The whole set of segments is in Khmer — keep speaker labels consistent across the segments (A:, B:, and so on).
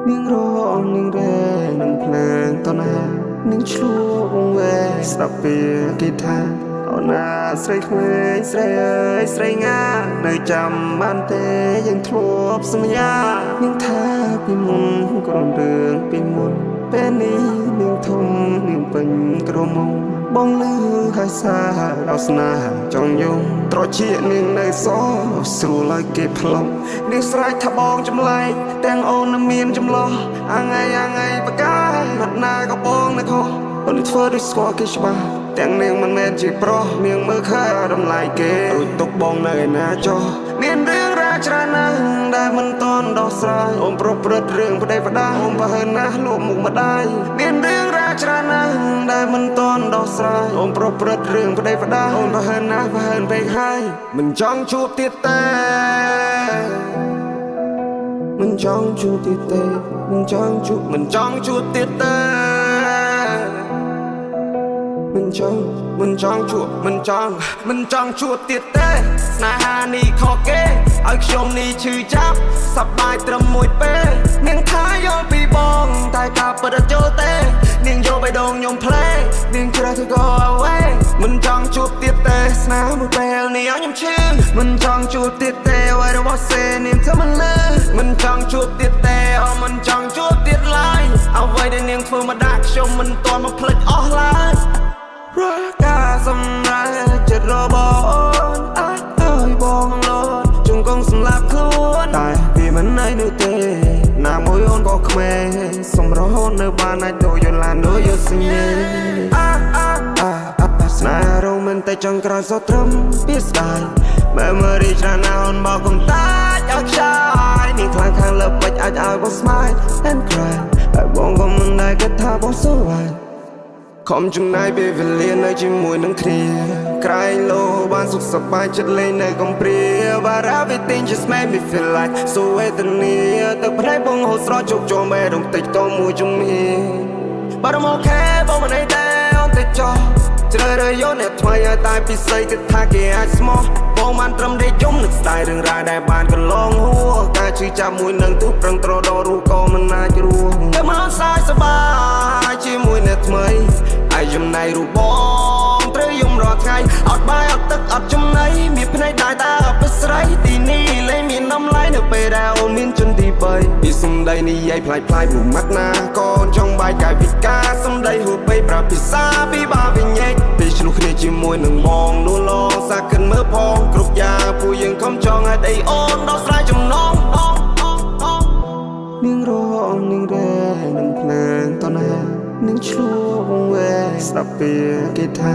A: Ning rong ning re ning plang tao na ning chuông về sắp về kỳ tha tao na sấy khơi sấy ơi sấy ngã nơi chăm ban thếยังทบสัญญาning tha ពីមុនក្រំរឿងពីមុនពេលនេះនាងធំនាងពេញក្រមុំបងលឺហើយសារដល់ស្នេហ៍ចង់យំត្រជានាងនៅសស្រួលឲ្យគេផ្លុំនាងស្រែកថាបងចម្លែកទាំងអូននឹងមានចម្លោះអាថ្ងៃបកាយបាត់ណាក៏បងនៅខុសអូនធ្វើដូចស្គាល់គេច្បាស់ទាំងនាងមិនមែនជាប្រុសនាងមើលឃើញតម្លៃគេរួចទុកបងនៅឯណាចុះមានរឿងរ៉ាវច្រើនណាស់ដែលមិនតន់ដោះស្រាយអូនប្រព្រឹត្តរឿងប្តីប្រដាអូនប្រហែលណាស់លក់មុខម្ដាយមានរឿងរ៉ាវច្រើនណាស់ដែលមិនតន់ដោះស្រាយអូនប្រព្រឹត្តរឿងប្តីប្រដាអូនប្រហែលណាស់ប្រហែលពេកហើយមិនចង់ជួបទៀតទេមិនចង់ជួបទៀតទេមិនចង់ជួបទៀតទេមិនចង់ជួបទៀតទេស្នេហានេះខកគេឲ្យខ្ញុំនេះឈឺចាប់សប្បាយត្រឹមមួយពេលនាងថាយល់ពីបងតែការពិតអត់យល់ទេនាងយកបេះដូងខ្ញុំផ្លេនាងជ្រើសទៅ go away មិនចង់ជួបទៀតទេស្នេហ៍មួយពេលនេះឲ្យខ្ញុំឈឺមិនចង់ជួបទៀតទេអ្វីរបស់សេនាងធ្វើមិនលឺមិនចង់ជួបទៀតទេអូមិនចង់ជួបទៀតឡើយអ្វីដែលនាងធ្វើមកដាក់ខ្ញុំមិនទាន់មកភ្លេចអស់ឡើយរកការសម្រេចចិត្តរបស់អូនឲ្យបងលោតជង្គង់សម្លាប់ខ្លួនតែវាមិនណៃនោះទេណាមួយអូនក៏ក្មេងសម្រស់នៅបានអាចដូចយល់ឡានដូចយល់សញ្ញាស្នេហ៍រ៉ូមែនតែចង់ក្រោយសត្រឹមពីស្ដាយ Memory ច្រើនណាស់អូនមកកុំតាចឲ្យខ្ចាយនេះខ្លាំងខាងលើពេជ្រអាចឲ្យបង smile and cry ហើយបងក៏មិនដែលគិតថាបងសវ័យខំចំណាយពេលវេលានៅជាមួយនឹងគ្នាក្រែងលោបានសុខសប្បាយចិត្តលេងនៅកំព្រា But everything just made me feel like so វេទនាទឹកភ្នែកបងហូរស្រក់ជោគជុំបែរងតិចតមួយជំនាញ But I'm okay បងមិនអីទេអូនទៅចោះជ្រើសរើសយកអ្នកថ្មីឲ្យតែពិសេសគិតថាគេអាចស្មោះបងបានត្រឹមតែយំនឹកស្ដាយរឿងរ៉ាវដែលបានកន្លងហួរការឈឺចាប់មួយនឹងទូប្រឹងត្រដរស់ក៏មិនអាចរស់តែមិនអត់សាយសប្បាយជាមួយអ្នកថ្មីហើយចំណៃរូបបងត្រូវយំរាល់ថ្ងៃអត់បាយអត់ទឹកអត់ចំណីមានភ្នែកដែរតែអត់ប្រស្រ័យទីនេះលែងមានតម្លៃនៅពេលដែលអូនមានជនទី3ពីសំដីនិយាយផ្លាយមួយម៉ាត់ណាកូនចង់បាយកាយវិការសំដីហួសពេកប្រាប់ភាសាពីបាវិញេកពេលឆ្លុះគ្នាជាមួយនឹងបងនោះឡងសាកិនមើលផងគ្រប់យ៉ាងពួកយើងខំចង់ឲ្យដីអូនដោះស្រាយចំណងនាងរងនាងរែនឹងភ្លើងតណានាងឆ្លួងវែស្ដាប់ពីគេថា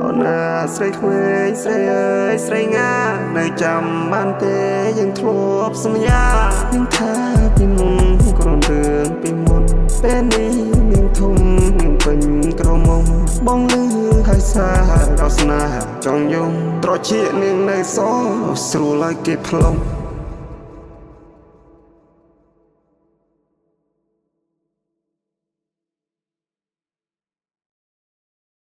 A: អូនណាស្រីក្មេងស្រីអើយស្រីងានៅចាំបានទេយើងធ្លាប់សន្យានាងថាពីមុនក្រំរឿងពីមុនពេលនេះនាងធំនាងពេញក្រមុំបងលឺហើយសារដល់ស្នេហ៍ចង់យំត្រជានាងនៅសស្រួលឲ្យគេផ្លុំ